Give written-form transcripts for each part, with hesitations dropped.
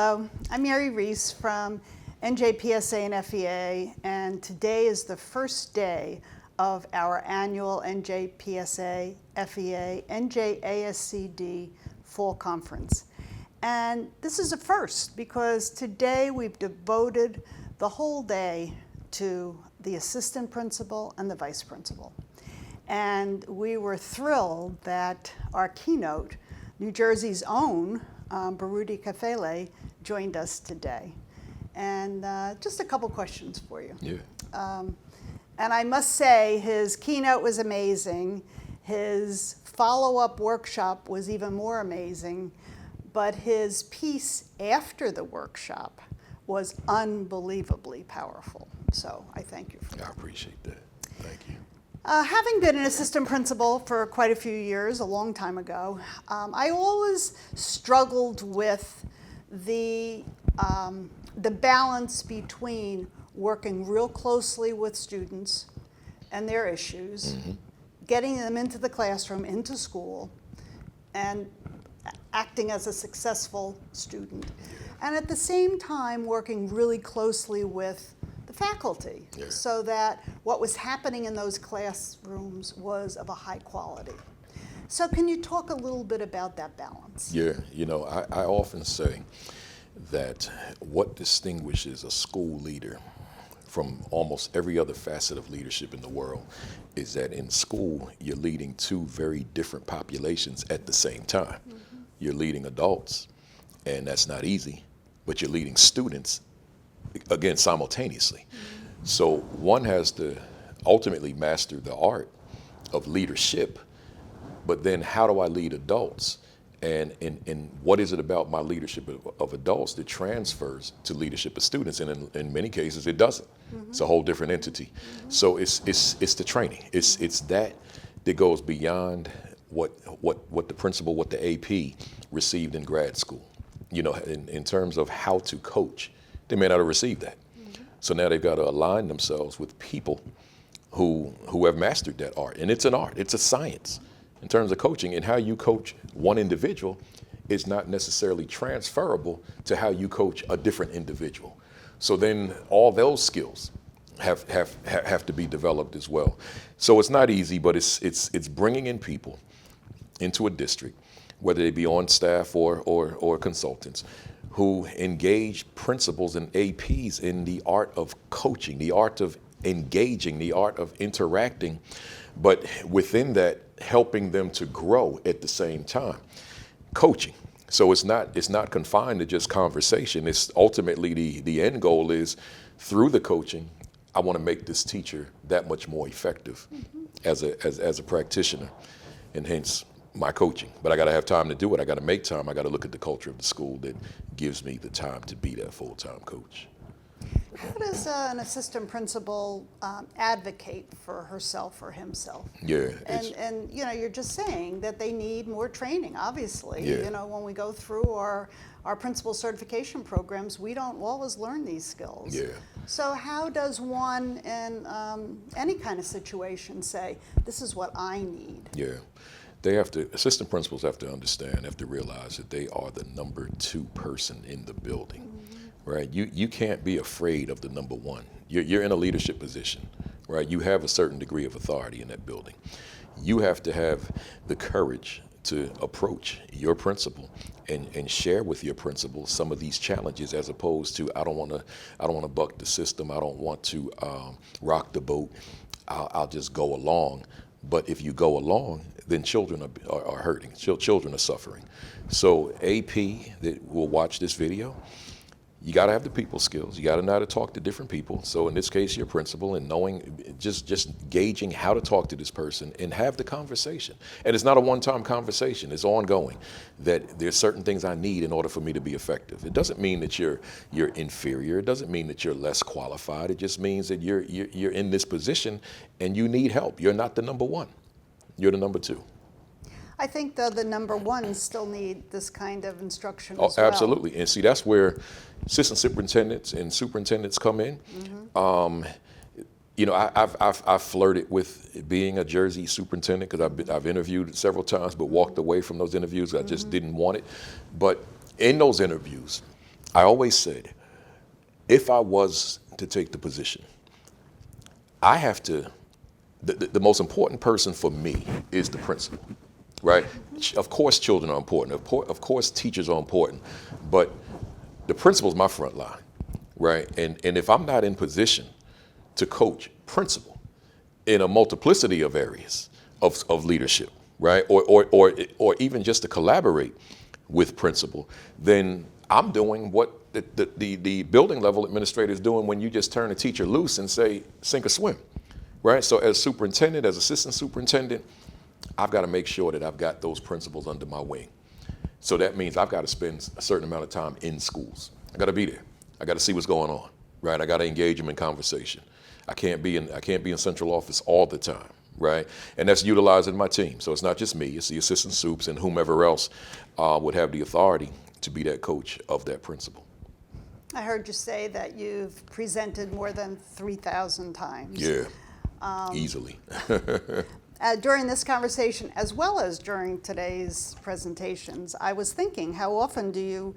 Hello, I'm Mary Reese from NJPSA and FEA, and today is the first day of our annual NJPSA, FEA, NJASCD Fall Conference. And this is a first because today we've devoted the whole day to the assistant principal and the vice principal. And we were thrilled that our keynote, New Jersey's own Baruti Kafele, joined us today. And just a couple questions for you. Yeah. And I must say, his keynote was amazing. His follow-up workshop was even more amazing. But his piece after the workshop was unbelievably powerful. So I thank you for that. I appreciate that. Thank you. Having been an assistant principal for quite a few years, a long time ago, I always struggled with the balance between working real closely with students and their issues, getting them into the classroom, into school, and acting as a successful student. And at the same time, working really closely with the faculty, so that what was happening in those classrooms was of a high quality. So can you talk a little bit about that balance? Yeah, you know, I often say that what distinguishes a school leader from almost every other facet of leadership in the world is that in school, you're leading two very different populations at the same time. You're leading adults, and that's not easy, but you're leading students, again, simultaneously. So one has to ultimately master the art of leadership, but then how do I lead adults? And what is it about my leadership of adults that transfers to leadership of students? And in many cases, it doesn't. It's a whole different entity. So it's the training. It's that goes beyond what the principal, what the AP received in grad school. You know, in terms of how to coach, they may not have received that. So now they've got to align themselves with people who have mastered that art. And it's an art, it's a science in terms of coaching, and how you coach one individual is not necessarily transferable to how you coach a different individual. So then all those skills have to be developed as well. So it's not easy, but it's bringing in people into a district, whether they be on staff or consultants, who engage principals and APs in the art of coaching, the art of engaging, the art of interacting, but within that, helping them to grow at the same time. Coaching. So it's not confined to just conversation. It's ultimately the end goal is, through the coaching, I want to make this teacher that much more effective as a practitioner, and hence my coaching. But I got to have time to do it. I got to make time. I got to look at the culture of the school that gives me the time to be that full-time coach. How does an assistant principal advocate for herself or himself? Yeah. And you know, you're just saying that they need more training, obviously. Yeah. You know, when we go through our principal certification programs, we don't always learn these skills. Yeah. So how does one in any kind of situation say, this is what I need? Yeah. Assistant principals have to understand, have to realize that they are the number 2 person in the building, right? You can't be afraid of the number 1. You're in a leadership position, right? You have a certain degree of authority in that building. You have to have the courage to approach your principal and share with your principal some of these challenges, as opposed to, I don't want to buck the system. I don't want to rock the boat. I'll just go along. But if you go along, then children are hurting. Children are suffering. So AP that will watch this video, you got to have the people skills. You got to know how to talk to different people. So in this case, your principal, and knowing, just gauging how to talk to this person and have the conversation. And it's not a one-time conversation. It's ongoing. That there's certain things I need in order for me to be effective. It doesn't mean that you're inferior. It doesn't mean that you're less qualified. It just means that you're in this position and you need help. You're not the number 1. You're the number 2. I think, though, the number 1 still need this kind of instruction as well. Absolutely. And see, that's where assistant superintendents and superintendents come in. You know, I've flirted with being a Jersey superintendent because I've interviewed several times, but walked away from those interviews. I just didn't want it. But in those interviews, I always said, if I was to take the position, I have to, the most important person for me is the principal, right? Of course, children are important. Of course, teachers are important. But the principal's my front line, right? And if I'm not in position to coach principal in a multiplicity of areas of leadership, right? Or even just to collaborate with principal, then I'm doing what the building level administrator is doing when you just turn a teacher loose and say, sink or swim, right? So as superintendent, as assistant superintendent, I've got to make sure that I've got those principals under my wing. So that means I've got to spend a certain amount of time in schools. I got to be there. I got to see what's going on, right? I got to engage them in conversation. I can't be in central office all the time, right? And that's utilizing my team. So it's not just me, it's the assistant soups and whomever else would have the authority to be that coach of that principal. I heard you say that you've presented more than 3,000 times. Yeah, easily. During this conversation, as well as during today's presentations, I was thinking, how often do you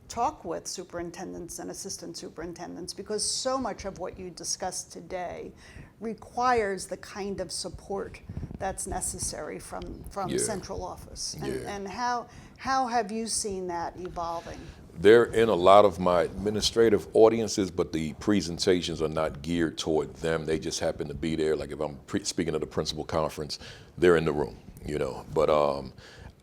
talk with superintendents and assistant superintendents? Because so much of what you discussed today requires the kind of support that's necessary from central office. And how have you seen that evolving? They're in a lot of my administrative audiences, but the presentations are not geared toward them. They just happen to be there. Like if I'm speaking at the principal conference, they're in the room, you know. But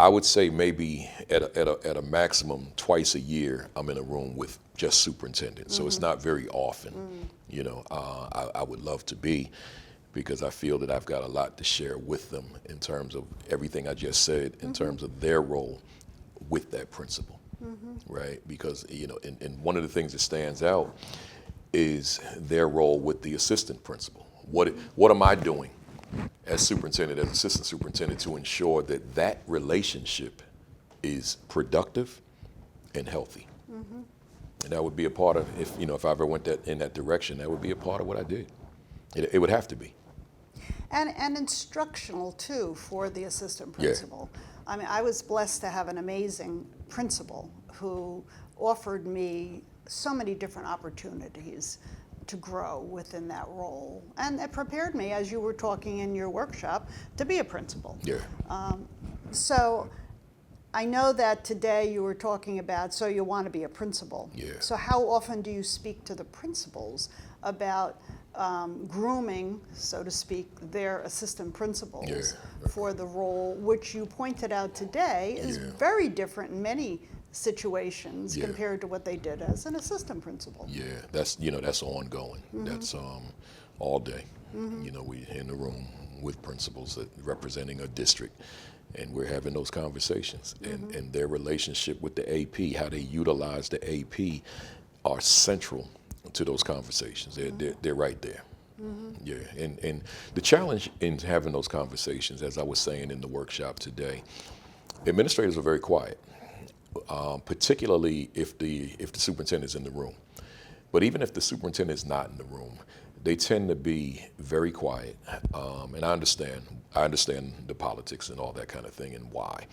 I would say maybe at a maximum twice a year, I'm in a room with just superintendents. So it's not very often, you know. I would love to be, because I feel that I've got a lot to share with them in terms of everything I just said, in terms of their role with that principal. Right, because you know, and one of the things that stands out is their role with the assistant principal. What am I doing as superintendent, as assistant superintendent, to ensure that that relationship is productive and healthy? And that would be a part of, if I ever went in that direction, that would be a part of what I did. It would have to be. And instructional too for the assistant principal. Yeah. I mean, I was blessed to have an amazing principal who offered me so many different opportunities to grow within that role. And it prepared me, as you were talking in your workshop, to be a principal. Yeah. So I know that today you were talking about, so you want to be a principal. Yeah. So how often do you speak to the principals about grooming, so to speak, their assistant principals for the role, which you pointed out today is very different in many situations compared to what they did as an assistant principal? Yeah, that's ongoing. That's all day. We in the room with principals representing a district, and we're having those conversations. And their relationship with the AP, how they utilize the AP, are central to those conversations. They're right there. Yeah, and the challenge in having those conversations, as I was saying in the workshop today, administrators are very quiet, particularly if the superintendent's in the room. But even if the superintendent is not in the room, they tend to be very quiet. And I understand the politics and all that kind of thing and why.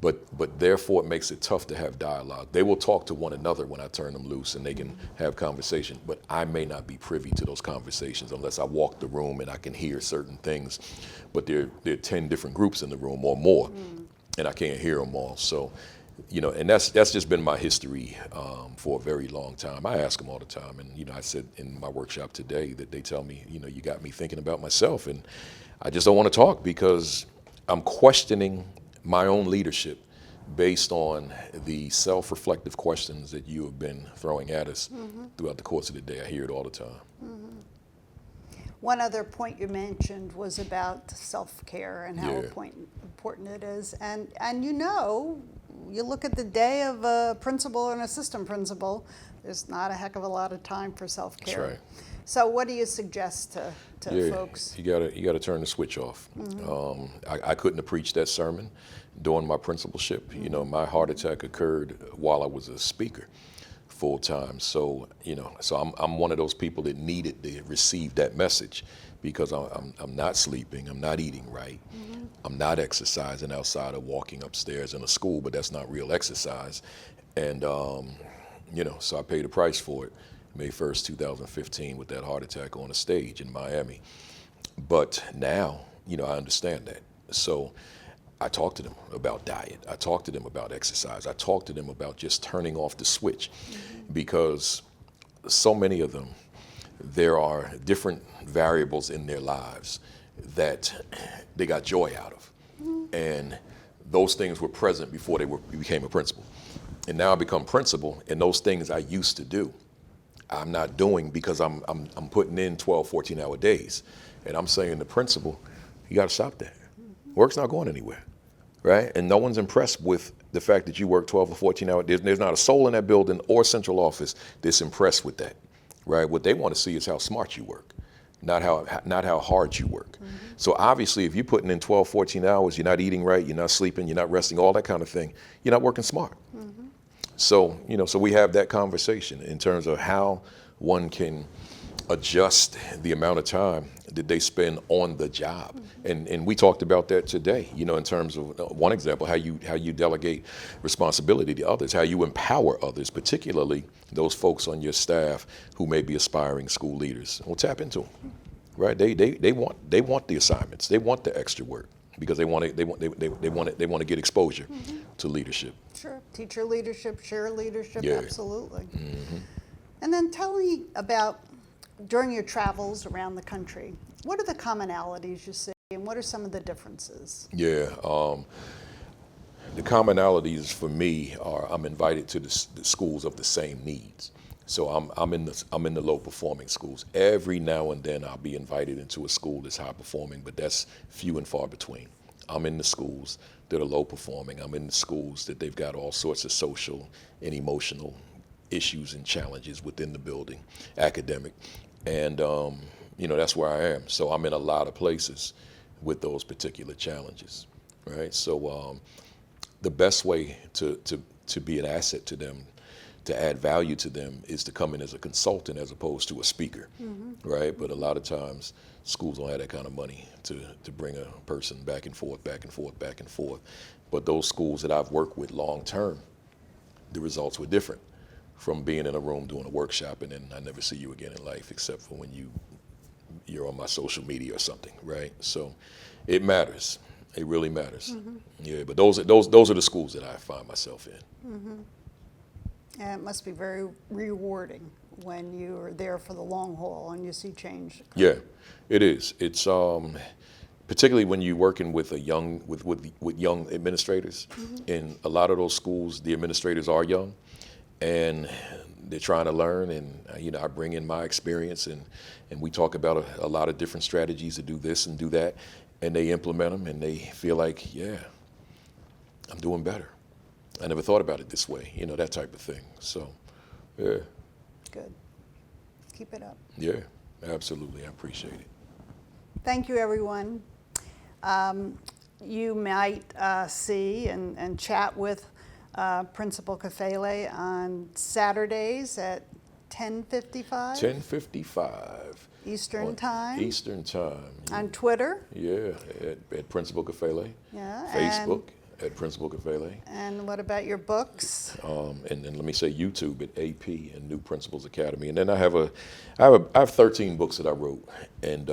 But therefore it makes it tough to have dialogue. They will talk to one another when I turn them loose, and they can have conversation, but I may not be privy to those conversations unless I walk the room and I can hear certain things. But there are 10 different groups in the room or more, and I can't hear them all. So, and that's just been my history for a very long time. I ask them all the time, and I said in my workshop today that they tell me, you got me thinking about myself, and I just don't want to talk because I'm questioning my own leadership based on the self-reflective questions that you have been throwing at us throughout the course of the day. I hear it all the time. One other point you mentioned was about self-care and how important it is. And you look at the day of a principal and assistant principal, there's not a heck of a lot of time for self-care. That's right. So what do you suggest to folks? You gotta turn the switch off. I couldn't have preached that sermon during my principalship. My heart attack occurred while I was a speaker full time. So I'm one of those people that needed to receive that message, because I'm not sleeping, I'm not eating right, I'm not exercising outside of walking upstairs in a school, but that's not real exercise. And So I paid the price for it. May 1st, 2015, with that heart attack on the stage in Miami. But now, I understand that. So I talk to them about diet. I talk to them about exercise. I talk to them about just turning off the switch, because so many of them, there are different variables in their lives that they got joy out of. And those things were present before they became a principal. And now I become principal, and those things I used to do, I'm not doing because I'm putting in 12, 14-hour days. And I'm saying to principal, you got to stop that. Work's not going anywhere, right? And no one's impressed with the fact that you work 12 or 14 hours. There's not a soul in that building or central office that's impressed with that, right? What they want to see is how smart you work, not how hard you work. So obviously, if you're putting in 12, 14 hours, you're not eating right, you're not sleeping, you're not resting, all that kind of thing, you're not working smart. So, so we have that conversation in terms of how one can adjust the amount of time that they spend on the job. And we talked about that today, in terms of one example, how you delegate responsibility to others, how you empower others, particularly those folks on your staff who may be aspiring school leaders. Well, tap into them, right? They want the assignments. They want the extra work because they want to get exposure to leadership. Sure. Teacher leadership, share leadership, Yeah. absolutely. And then tell me about, during your travels around the country, what are the commonalities you see and what are some of the differences? Yeah, the commonalities for me are I'm invited to the schools of the same needs. So I'm in the low performing schools. Every now and then I'll be invited into a school that's high performing, but that's few and far between. I'm in the schools that are low performing. I'm in the schools that they've got all sorts of social and emotional issues and challenges within the building, academic. And, that's where I am. So I'm in a lot of places with those particular challenges, right? So the best way to be an asset to them, to add value to them, is to come in as a consultant as opposed to a speaker, right? But a lot of times schools don't have that kind of money to bring a person back and forth, back and forth, back and forth. But those schools that I've worked with long term, the results were different from being in a room doing a workshop and then I never see you again in life except for when you're on my social media or something, right? So it matters. It really matters. Yeah, but those are the schools that I find myself in. And it must be very rewarding when you're there for the long haul and you see change. Yeah, it is. It's particularly when you're working with young administrators. In a lot of those schools, the administrators are young, and they're trying to learn. And I bring in my experience, and we talk about a lot of different strategies to do this and do that, and they implement them, and they feel like, yeah, I'm doing better. I never thought about it this way, that type of thing. So, yeah. Good. Keep it up. Yeah, absolutely. I appreciate it. Thank you, everyone. You might see and chat with Principal Kafele on Saturdays at 10:55? 10:55. Eastern Time? Eastern Time. On Twitter? Yeah, at Principal Kafele. Yeah. Facebook at Principal Kafele. And what about your books? And let me say YouTube at AP and New Principals Academy. And then I have 13 books that I wrote, and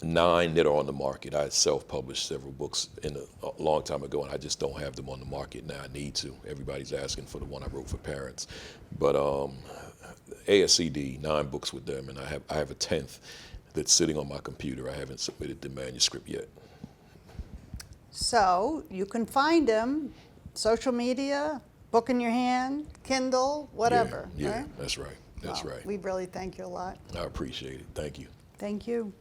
9 that are on the market. I self-published several books a long time ago, and I just don't have them on the market now. I need to. Everybody's asking for the one I wrote for parents. But ASCD, 9 books with them, and I have a 10th that's sitting on my computer. I haven't submitted the manuscript yet. So you can find them, social media, book in your hand, Kindle, whatever. Yeah, right? That's right. That's Well, right. We really thank you a lot. I appreciate it. Thank you. Thank you.